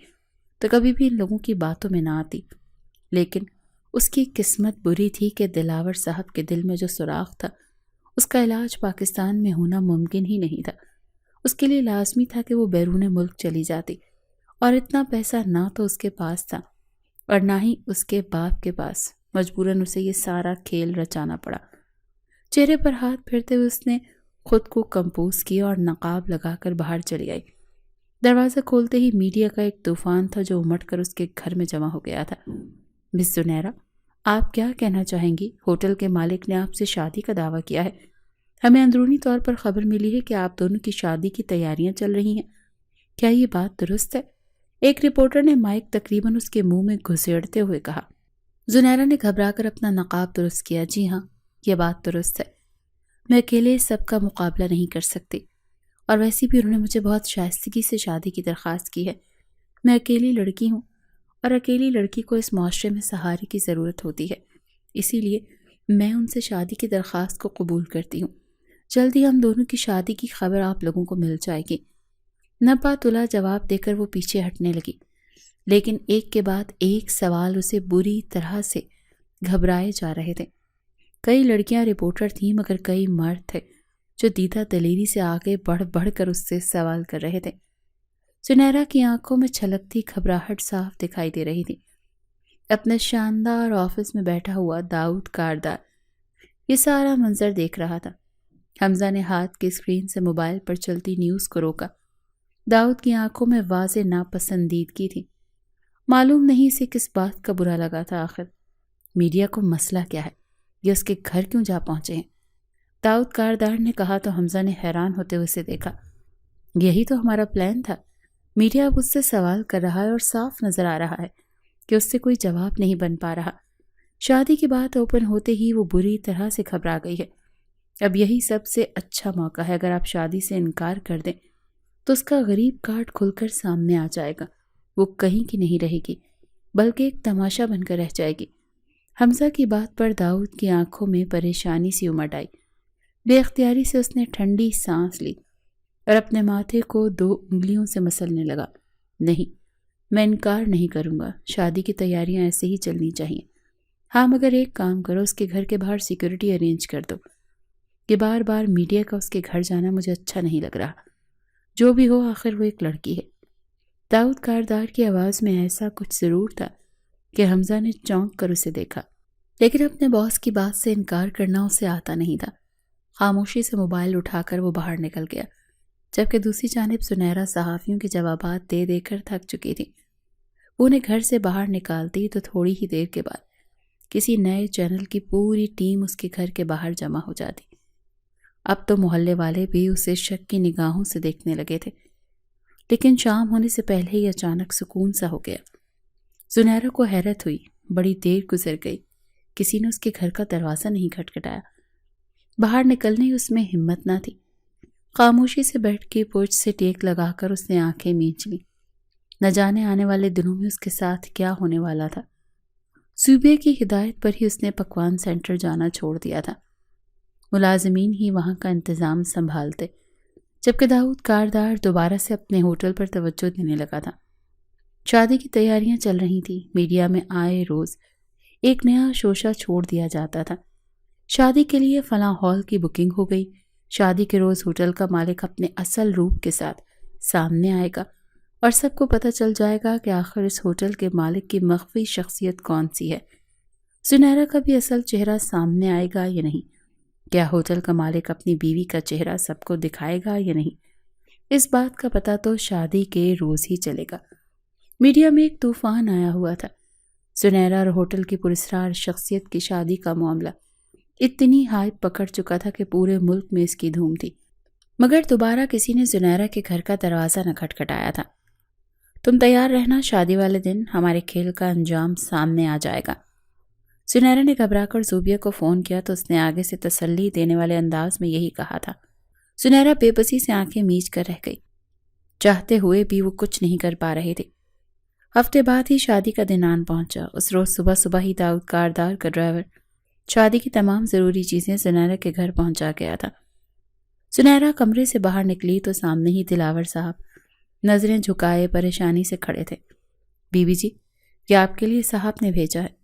تو کبھی بھی ان لوگوں کی باتوں میں نہ آتی، لیکن اس کی قسمت بری تھی کہ دلاور صاحب کے دل میں جو سوراخ تھا اس کا علاج پاکستان میں ہونا ممکن ہی نہیں تھا۔ اس کے لیے لازمی تھا کہ وہ بیرون ملک چلی جاتی، اور اتنا پیسہ نہ تو اس کے پاس تھا اور نہ ہی اس کے باپ کے پاس۔ مجبوراً اسے یہ سارا کھیل رچانا پڑا۔ چہرے پر ہاتھ پھیرتے ہوئے اس نے خود کو کمپوز کیا اور نقاب لگا کر باہر چلی آئی۔ دروازہ کھولتے ہی میڈیا کا ایک طوفان تھا جو امٹ کر اس کے گھر میں جمع ہو گیا تھا۔ مس سنیرا، آپ کیا کہنا چاہیں گی؟ ہوٹل کے مالک نے آپ سے شادی کا دعویٰ کیا ہے۔ ہمیں اندرونی طور پر خبر ملی ہے کہ آپ دونوں کی شادی کی تیاریاں چل رہی ہیں۔ کیا یہ بات درست ہے؟ ایک رپورٹر نے مائک تقریباً اس کے منہ میں گھسیڑتے ہوئے کہا۔ زنیرہ نے گھبرا کر اپنا نقاب درست کیا۔ جی ہاں، یہ بات درست ہے، میں اکیلے سب کا مقابلہ نہیں کر سکتی، اور ویسے بھی انہوں نے مجھے بہت شائستگی سے شادی کی درخواست کی ہے۔ میں اکیلی لڑکی ہوں، اور اکیلی لڑکی کو اس معاشرے میں سہارے کی ضرورت ہوتی ہے، اسی لیے میں ان سے شادی کی درخواست کو قبول کرتی ہوں۔ جلدی ہم دونوں کی شادی کی خبر آپ لوگوں کو مل جائے گی۔ نپا تلا جواب دے کر وہ پیچھے ہٹنے لگی، لیکن ایک کے بعد ایک سوال اسے بری طرح سے گھبرائے جا رہے تھے۔ کئی لڑکیاں رپورٹر تھیں، مگر کئی مرد تھے جو دیدہ دلیری سے آگے بڑھ بڑھ کر اس سے سوال کر رہے تھے۔ زنیرہ کی آنکھوں میں چھلکتی گھبراہٹ صاف دکھائی دے رہی تھی۔ اپنے شاندار آفس میں بیٹھا ہوا داؤد کاردار یہ سارا منظر دیکھ رہا تھا۔ حمزہ نے ہاتھ کی اسکرین سے موبائل پر چلتی نیوز کو روکا۔ داؤد کی آنکھوں میں واضح ناپسندیدگی تھی۔ معلوم نہیں اسے کس بات کا برا لگا تھا آخر۔ میڈیا کو مسئلہ کیا ہے؟ یہ اس کے گھر کیوں جا پہنچے ہیں؟ داؤد کاردار نے کہا تو حمزہ نے حیران ہوتے ہوئے اسے دیکھا۔ یہی تو ہمارا پلان تھا۔ میڈیا اب اس سے سوال کر رہا ہے اور صاف نظر آ رہا ہے کہ اس سے کوئی جواب نہیں بن پا رہا۔ شادی کی بات اوپن ہوتے ہی وہ بری طرح سے گھبرا گئی ہے۔ اب یہی سب سے اچھا موقع ہے، اگر آپ شادی سے انکار کر دیں تو اس کا غریب کارڈ کھل کر سامنے آ جائے گا۔ وہ کہیں کی نہیں رہے گی، بلکہ ایک تماشا بن کر رہ جائے گی۔ حمزہ کی بات پر داؤد کی آنکھوں میں پریشانی سی امڈ آئی۔ بے اختیاری سے اس نے ٹھنڈی سانس لی اور اپنے ماتھے کو 2 انگلیوں سے مسلنے لگا۔ نہیں، میں انکار نہیں کروں گا، شادی کی تیاریاں ایسے ہی چلنی چاہیے۔ ہاں، مگر ایک کام کرو، اس کے گھر کے باہر سیکیورٹی ارینج کر دو۔ کہ بار بار میڈیا کا اس کے گھر جانا مجھے اچھا نہیں لگ رہا۔ جو بھی ہو، آخر وہ ایک لڑکی ہے۔ داؤد کاردار کی آواز میں ایسا کچھ ضرور تھا کہ حمزہ نے چونک کر اسے دیکھا، لیکن اپنے باس کی بات سے انکار کرنا اسے آتا نہیں تھا۔ خاموشی سے موبائل اٹھا کر وہ باہر نکل گیا، جبکہ دوسری جانب زنیرہ صحافیوں کے جوابات دے دے کر تھک چکی تھی۔ وہ انہیں گھر سے باہر نکالتی تو تھوڑی ہی دیر کے بعد کسی نئے چینل کی پوری ٹیم اس کے گھر کے باہر جمع ہو جاتی۔ اب تو محلے والے بھی اسے شک کی نگاہوں سے دیکھنے لگے تھے، لیکن شام ہونے سے پہلے ہی اچانک سکون سا ہو گیا۔ زنیرہ کو حیرت ہوئی، بڑی دیر گزر گئی، کسی نے اس کے گھر کا دروازہ نہیں کھٹکھٹایا۔ باہر نکلنے اس میں ہمت نہ تھی۔ خاموشی سے بیٹھ کے پوچھ سے ٹیک لگا کر اس نے آنکھیں مینچ لی۔ نہ جانے آنے والے دنوں میں اس کے ساتھ کیا ہونے والا تھا۔ صوبے کی ہدایت پر ہی اس نے پکوان سینٹر جانا چھوڑ دیا تھا۔ ملازمین ہی وہاں کا انتظام سنبھالتے، جبکہ داؤد کاردار دوبارہ سے اپنے ہوٹل پر توجہ دینے لگا تھا۔ شادی کی تیاریاں چل رہی تھیں۔ میڈیا میں آئے روز ایک نیا شوشہ چھوڑ دیا جاتا تھا۔ شادی کے لیے فلاں ہال کی بکنگ ہو گئی، شادی کے روز ہوٹل کا مالک اپنے اصل روپ کے ساتھ سامنے آئے گا اور سب کو پتہ چل جائے گا کہ آخر اس ہوٹل کے مالک کی مخفی شخصیت کون سی ہے۔ زنیرہ کا بھی اصل چہرہ سامنے آئے گا یا نہیں؟ کیا ہوٹل کا مالک اپنی بیوی کا چہرہ سب کو دکھائے گا یا نہیں؟ اس بات کا پتہ تو شادی کے روز ہی چلے گا۔ میڈیا میں ایک طوفان آیا ہوا تھا۔ زنیرہ اور ہوٹل کی پراسرار شخصیت کی شادی کا معاملہ اتنی ہائپ پکڑ چکا تھا کہ پورے ملک میں اس کی دھوم تھی، مگر دوبارہ کسی نے زنیرہ کے گھر کا دروازہ نہ کھٹکھٹایا تھا۔ تم تیار رہنا، شادی والے دن ہمارے کھیل کا انجام سامنے آ جائے گا۔ زنیرہ نے گھبرا کر زوبیہ کو فون کیا تو اس نے آگے سے تسلی دینے والے انداز میں یہی کہا تھا۔ زنیرہ بے بسی سے آنکھیں میچ کر رہ گئی، چاہتے ہوئے بھی وہ کچھ نہیں کر پا رہے تھے۔ ہفتے بعد ہی شادی کا دن آن پہنچا۔ اس روز صبح صبح ہی داؤد کاردار کا ڈرائیور شادی کی تمام ضروری چیزیں زنیرہ کے گھر پہنچا گیا تھا۔ زنیرہ کمرے سے باہر نکلی تو سامنے ہی دلاور صاحب نظریں جھکائے پریشانی سے کھڑے تھے۔ بی بی جی، یہ آپ کے لیے صاحب نے بھیجا ہے۔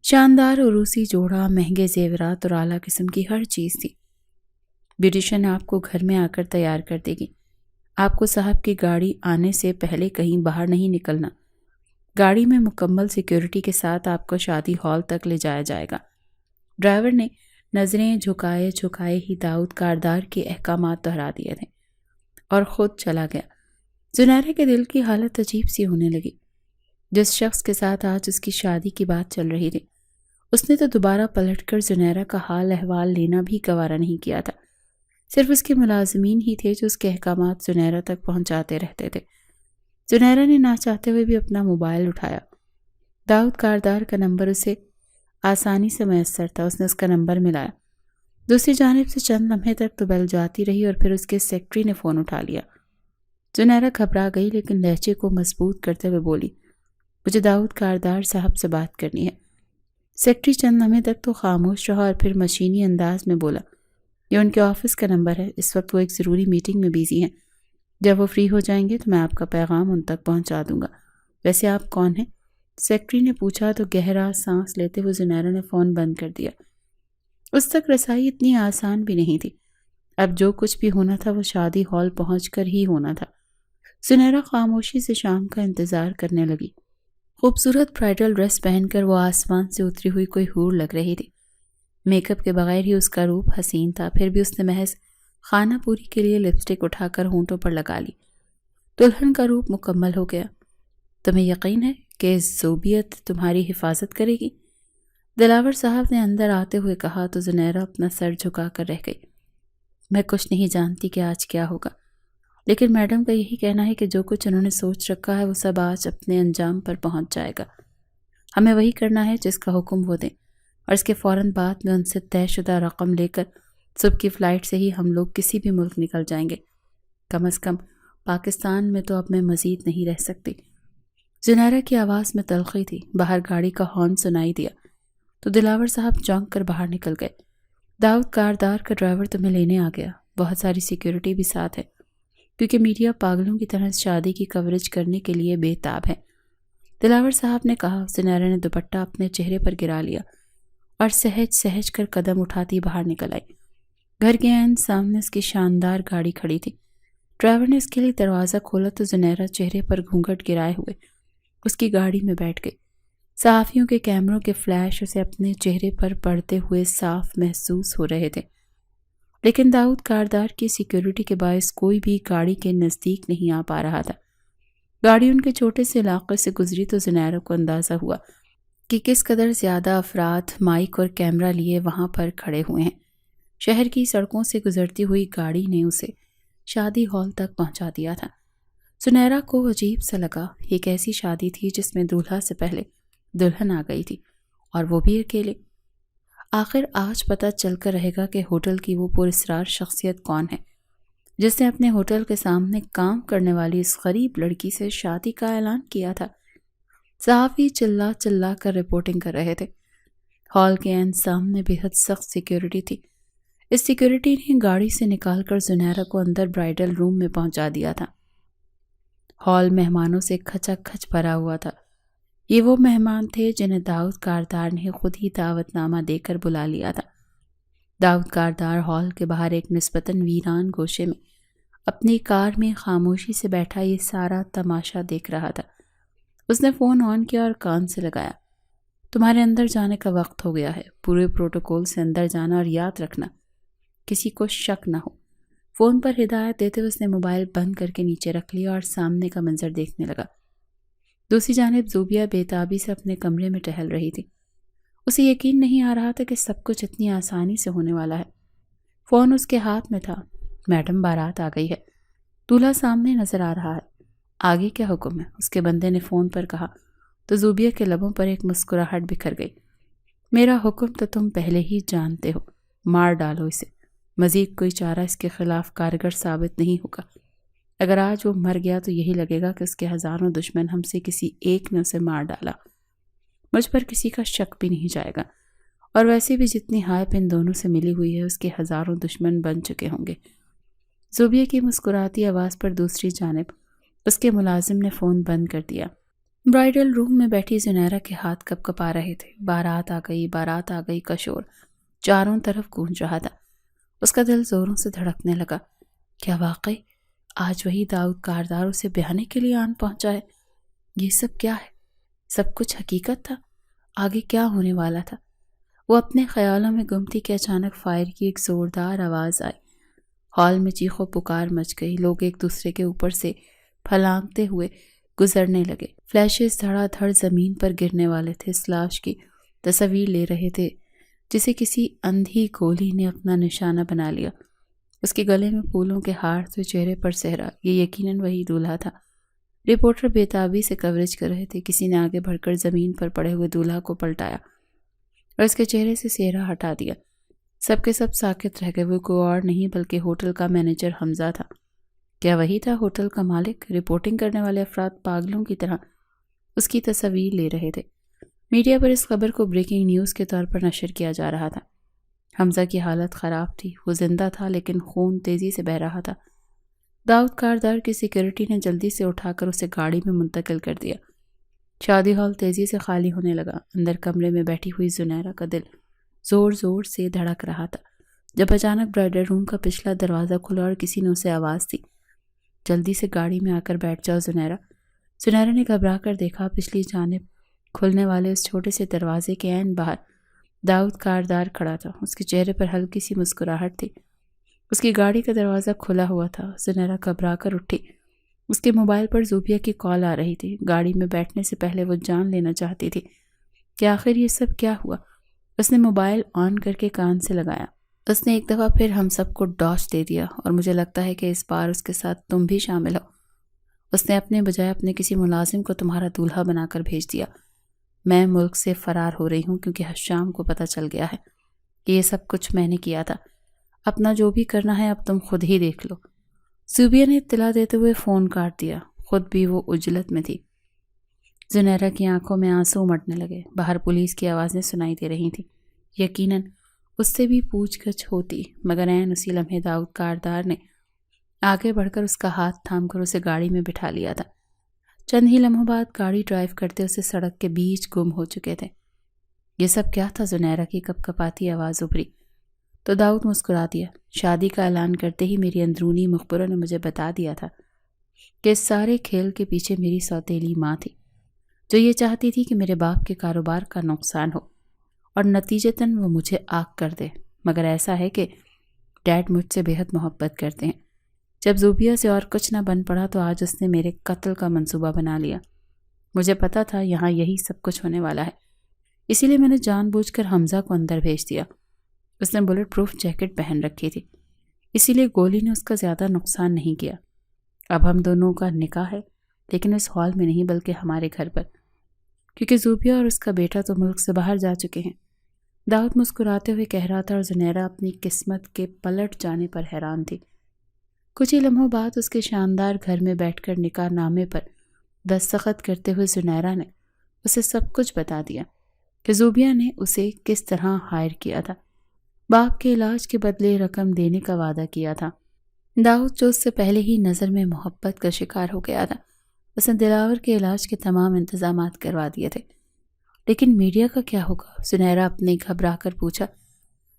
شاندار عروسی جوڑا، مہنگے زیورات اور اعلیٰ قسم کی ہر چیز تھی۔ بیوٹیشن آپ کو گھر میں آ کر تیار کر دے گی۔ آپ کو صاحب کی گاڑی آنے سے پہلے کہیں باہر نہیں نکلنا۔ گاڑی میں مکمل سیکیورٹی کے ساتھ آپ کو شادی ہال تک لے جایا جائے گا۔ ڈرائیور نے نظریں جھکائے ہی داؤد کاردار کے احکامات دہرا دیے تھے اور خود چلا گیا۔ زنیرہ کے دل کی حالت عجیب سی ہونے لگی۔ جس شخص کے ساتھ آج اس کی شادی کی بات چل رہی تھی، اس نے تو دوبارہ پلٹ کر زنیرہ کا حال احوال لینا بھی گوارا نہیں کیا تھا۔ صرف اس کے ملازمین ہی تھے جو اس کے احکامات زنیرہ تک پہنچاتے رہتے تھے۔ زنیرہ نے نہ چاہتے ہوئے بھی اپنا موبائل اٹھایا۔ داؤد کاردار کا نمبر اسے آسانی سے میسر تھا۔ اس نے اس کا نمبر ملایا۔ دوسری جانب سے چند لمحے تک تو بیل جاتی رہی اور پھر اس کے سیکرٹری نے فون اٹھا لیا۔ زنیرہ گھبرا گئی لیکن لہجے کو مضبوط کرتے ہوئے بولی، مجھے داؤد کاردار صاحب سے بات کرنی ہے۔ سیکرٹری چند لمحے تک تو خاموش رہا اور پھر مشینی انداز میں بولا، یہ ان کے آفس کا نمبر ہے، اس وقت وہ ایک ضروری میٹنگ میں بیزی ہیں، جب وہ فری ہو جائیں گے تو میں آپ کا پیغام ان تک پہنچا دوں گا۔ ویسے آپ کون ہیں؟ سیکرٹری نے پوچھا تو گہرا سانس لیتے ہوئے زنیرہ نے فون بند کر دیا۔ اس تک رسائی اتنی آسان بھی نہیں تھی۔ اب جو کچھ بھی ہونا تھا وہ شادی ہال پہنچ کر ہی ہونا تھا۔ زنیرہ خاموشی سے شام کا انتظار کرنے لگی۔ خوبصورت برائڈل ڈریس پہن کر وہ آسمان سے اتری ہوئی کوئی حور لگ رہی تھی۔ میک اپ کے بغیر ہی اس کا روپ حسین تھا، پھر بھی اس نے محض خانہ پوری کے لیے لپسٹک اٹھا کر ہونٹوں پر لگا لی۔ دلہن کا روپ مکمل ہو گیا۔ تمہیں یقین ہے کہ زوبیت تمہاری حفاظت کرے گی؟ دلاور صاحب نے اندر آتے ہوئے کہا تو زنیرہ اپنا سر جھکا کر رہ گئی۔ میں کچھ نہیں جانتی کہ آج کیا ہوگا، لیکن میڈم کا یہی کہنا ہے کہ جو کچھ انہوں نے سوچ رکھا ہے وہ سب آج اپنے انجام پر پہنچ جائے گا۔ ہمیں وہی کرنا ہے جس کا حکم وہ دیں، اور اس کے فوراً بعد میں ان سے طے شدہ رقم لے کر صبح کی فلائٹ سے ہی ہم لوگ کسی بھی ملک نکل جائیں گے۔ کم از کم پاکستان میں تو اب میں مزید نہیں رہ سکتی۔ زنیرہ کی آواز میں تلخی تھی۔ باہر گاڑی کا ہارن سنائی دیا تو دلاور صاحب چونک کر باہر نکل گئے۔ داؤد کاردار کا ڈرائیور تمہیں لینے آ گیا، بہت ساری سیکیورٹی بھی ساتھ ہے، کیونکہ میڈیا پاگلوں کی طرح شادی کی کوریج کرنے کے لیے بے تاب ہے، دلاور صاحب نے کہا۔ زنیرہ نے دوپٹہ اپنے چہرے پر گرا لیا اور سہج سہج کر قدم اٹھاتی باہر نکل آئی۔ گھر کے عین سامنے اس کی شاندار گاڑی کھڑی تھی۔ ڈرائیور نے اس کے لیے دروازہ کھولا تو زنیرہ چہرے پر گھونگھٹ گرائے ہوئے اس کی گاڑی میں بیٹھ گئی۔ صحافیوں کے کیمروں کے فلیش اسے اپنے چہرے پر پڑتے ہوئے صاف محسوس ہو رہے تھے، لیکن داؤد کاردار کی سیکیورٹی کے باعث کوئی بھی گاڑی کے نزدیک نہیں آ پا رہا تھا۔ گاڑی ان کے چھوٹے سے علاقے سے گزری تو زنیرہ کو اندازہ ہوا کہ کس قدر زیادہ افراد مائک اور کیمرہ لیے وہاں پر کھڑے ہوئے ہیں۔ شہر کی سڑکوں سے گزرتی ہوئی گاڑی نے اسے شادی ہال تک پہنچا دیا تھا۔ زنیرہ کو عجیب سا لگا، یہ ایک ایسی شادی تھی جس میں دولہا سے پہلے دلہن آ گئی تھی، اور وہ بھی اکیلے۔ آخر آج پتہ چل کر رہے گا کہ ہوٹل کی وہ پراسرار شخصیت کون ہے جس نے اپنے ہوٹل کے سامنے کام کرنے والی اس غریب لڑکی سے شادی کا اعلان کیا تھا۔ صحافی چلا چلا کر رپورٹنگ کر رہے تھے۔ ہال کے عین سامنے بے حد سخت سیکیورٹی تھی۔ اس سیکیورٹی نے گاڑی سے نکال کر زنیرہ کو اندر برائڈل روم میں پہنچا دیا تھا۔ ہال مہمانوں سے کھچا کھچ بھرا ہوا تھا۔ یہ وہ مہمان تھے جنہیں داؤد کاردار نے خود ہی دعوت نامہ دے کر بلا لیا تھا۔ داؤد کاردار ہال کے باہر ایک نسبتاً ویران گوشے میں اپنی کار میں خاموشی سے بیٹھا یہ سارا تماشا دیکھ رہا تھا۔ اس نے فون آن کیا اور کان سے لگایا۔ تمہارے اندر جانے کا وقت ہو گیا ہے، پورے پروٹوکول سے اندر جانا، اور یاد رکھنا کسی کو شک نہ ہو۔ فون پر ہدایت دیتے ہوئے اس نے موبائل بند کر کے نیچے رکھ لیا اور سامنے کا منظر دیکھنے لگا۔ دوسری جانب زوبیہ بے تابی سے اپنے کمرے میں ٹہل رہی تھی۔ اسے یقین نہیں آ رہا تھا کہ سب کچھ اتنی آسانی سے ہونے والا ہے۔ فون اس کے ہاتھ میں تھا۔ میڈم بارات آ گئی ہے، دولہا سامنے نظر آ رہا ہے، آگے کیا حکم ہے؟ اس کے بندے نے فون پر کہا تو زوبیہ کے لبوں پر ایک مسکراہٹ بکھر گئی۔ میرا حکم تو تم پہلے ہی جانتے ہو، مار ڈالو اسے، مزید کوئی چارہ اس کے خلاف کارگر ثابت نہیں ہوگا۔ اگر آج وہ مر گیا تو یہی لگے گا کہ اس کے ہزاروں دشمن ہم سے کسی ایک نے اسے مار ڈالا۔ مجھ پر کسی کا شک بھی نہیں جائے گا، اور ویسے بھی جتنی ہائپ ان دونوں سے ملی ہوئی ہے اس کے ہزاروں دشمن بن چکے ہوں گے۔ زوبیہ کی مسکراتی آواز پر دوسری جانب اس کے ملازم نے فون بند کر دیا۔ برائڈل روم میں بیٹھی زنیرہ کے ہاتھ کپ کپا رہے تھے۔ بارات آ گئی کا شور چاروں طرف گونج رہا تھا۔ اس کا دل زوروں سے دھڑکنے لگا۔ کیا واقعی آج وہی داؤد کاردار اسے بیانے کے لیے آن پہنچا ہے؟ یہ سب کیا ہے؟ سب کچھ حقیقت تھا؟ آگے کیا ہونے والا تھا؟ وہ اپنے خیالوں میں گم تھی کہ اچانک فائر کی ایک زوردار آواز آئی۔ ہال میں چیخ و پکار مچ گئی۔ لوگ ایک دوسرے کے اوپر سے پھلانگتے ہوئے گزرنے لگے۔ فلیشز دھڑا دھڑ زمین پر گرنے والے تھے۔ اس لاش کی تصویر لے رہے تھے جسے کسی اندھی گولی نے اپنا نشانہ بنا لیا۔ اس کے گلے میں پھولوں کے ہار تھے، چہرے پر صحرا۔ یہ یقیناً وہی دولہا تھا رپورٹر بیتابی سے کوریج کر رہے تھے۔ کسی نے آگے بڑھ کر زمین پر پڑے ہوئے دولہا کو پلٹایا اور اس کے چہرے سے سہرا ہٹا دیا۔ سب کے سب ساکت رہ گئے۔ وہ کوئی اور نہیں بلکہ ہوٹل کا مینیجر حمزہ تھا۔ کیا وہی تھا ہوٹل کا مالک؟ رپورٹنگ کرنے والے افراد پاگلوں کی طرح اس کی تصاویر لے رہے تھے۔ میڈیا پر اس خبر کو بریکنگ نیوز کے طور پر نشر کیا جا رہا تھا۔ حمزہ کی حالت خراب تھی۔ وہ زندہ تھا لیکن خون تیزی سے بہہ رہا تھا۔ داؤد کاردار کی سیکیورٹی نے جلدی سے اٹھا کر اسے گاڑی میں منتقل کر دیا۔ شادی ہال تیزی سے خالی ہونے لگا۔ اندر کمرے میں بیٹھی ہوئی زنیرہ کا دل زور زور سے دھڑک رہا تھا جب اچانک برائڈل روم کا پچھلا دروازہ کھلا اور کسی نے اسے آواز دی، جلدی سے گاڑی میں آ کر بیٹھ جاؤ زنیرہ۔ زنیرہ نے گھبرا کر دیکھا۔ پچھلی جانب کھلنے والے اس چھوٹے سے دروازے کے عین باہر داؤد کاردار کھڑا تھا۔ اس کے چہرے پر ہلکی سی مسکراہٹ تھی۔ اس کی گاڑی کا دروازہ کھلا ہوا تھا۔ زنیرہ گھبرا کر اٹھی۔ اس کے موبائل پر زوبیہ کی کال آ رہی تھی۔ گاڑی میں بیٹھنے سے پہلے وہ جان لینا چاہتی تھی کہ آخر یہ سب کیا ہوا۔ اس نے موبائل آن کر کے کان سے لگایا۔ اس نے ایک دفعہ پھر ہم سب کو ڈاش دے دیا اور مجھے لگتا ہے کہ اس بار اس کے ساتھ تم بھی شامل ہو۔ اس نے اپنے بجائے اپنے کسی ملازم کو تمہارا دولہا بنا کر بھیج دیا۔ میں ملک سے فرار ہو رہی ہوں کیونکہ حشام کو پتہ چل گیا ہے کہ یہ سب کچھ میں نے کیا تھا۔ اپنا جو بھی کرنا ہے اب تم خود ہی دیکھ لو۔ زوبیہ نے اطلاع دیتے ہوئے فون کاٹ دیا۔ خود بھی وہ عجلت میں تھی۔ زنیرہ کی آنکھوں میں آنسو امڑنے لگے۔ باہر پولیس کی آوازیں سنائی دے رہی تھیں۔ یقیناً اس سے بھی پوچھ گچھ ہوتی، مگر عین اسی لمحے داؤد کاردار نے آگے بڑھ کر اس کا ہاتھ تھام کر اسے گاڑی میں بٹھا لیا تھا۔ چند ہی لمحوں بعد گاڑی ڈرائیو کرتے اسے سڑک کے بیچ گم ہو چکے تھے۔ یہ سب کیا تھا؟ زنیرہ کی کپ کپاتی آواز ابھری تو داؤد مسکرا دیا۔ شادی کا اعلان کرتے ہی میری اندرونی مخبروں نے مجھے بتا دیا تھا کہ اس سارے کھیل کے پیچھے میری سوتیلی ماں تھی، جو یہ چاہتی تھی کہ میرے باپ کے کاروبار کا نقصان ہو اور نتیجتاً وہ مجھے آگ کر دے۔ مگر ایسا ہے کہ ڈیڈ مجھ سے بے حد محبت کرتے ہیں۔ جب زوبیہ سے اور کچھ نہ بن پڑا تو آج اس نے میرے قتل کا منصوبہ بنا لیا۔ مجھے پتا تھا یہاں یہی سب کچھ ہونے والا ہے، اسی لیے میں نے جان بوجھ کر حمزہ کو اندر بھیج دیا۔ اس نے بلٹ پروف جیکٹ پہن رکھی تھی، اسی لیے گولی نے اس کا زیادہ نقصان نہیں کیا۔ اب ہم دونوں کا نکاح ہے، لیکن اس ہال میں نہیں بلکہ ہمارے گھر پر، کیونکہ زوبیہ اور اس کا بیٹا تو ملک سے باہر جا چکے ہیں۔ داؤد مسکراتے ہوئے کہہ رہا تھا اور زنیرہ اپنی قسمت کے پلٹ جانے پر حیران تھی۔ کچھ ہی لمحوں بعد اس کے شاندار گھر میں بیٹھ کر نکاح نامے پر دستخط کرتے ہوئے زنیرہ نے اسے سب کچھ بتا دیا کہ زوبیہ نے اسے کس طرح ہائر کیا تھا، باپ کے علاج کے بدلے رقم دینے کا وعدہ کیا تھا۔ داؤد جو اس سے پہلے ہی نظر میں محبت کا شکار ہو گیا تھا، اس نے دلاور کے علاج کے تمام انتظامات کروا دیے تھے۔ لیکن میڈیا کا کیا ہوگا؟ زنیرہ اپنے گھبرا کر پوچھا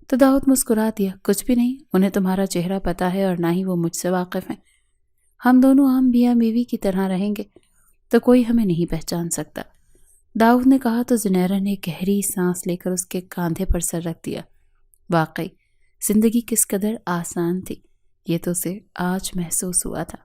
تو داؤد مسکرا دیا، کچھ بھی نہیں، انہیں تمہارا چہرہ پتا ہے اور نہ ہی وہ مجھ سے واقف ہیں۔ ہم دونوں عام میاں بیوی کی طرح رہیں گے تو کوئی ہمیں نہیں پہچان سکتا، داؤد نے کہا تو زنیرہ نے گہری سانس لے کر اس کے کاندھے پر سر رکھ دیا۔ واقعی زندگی کس قدر آسان تھی، یہ تو اسے آج محسوس ہوا تھا۔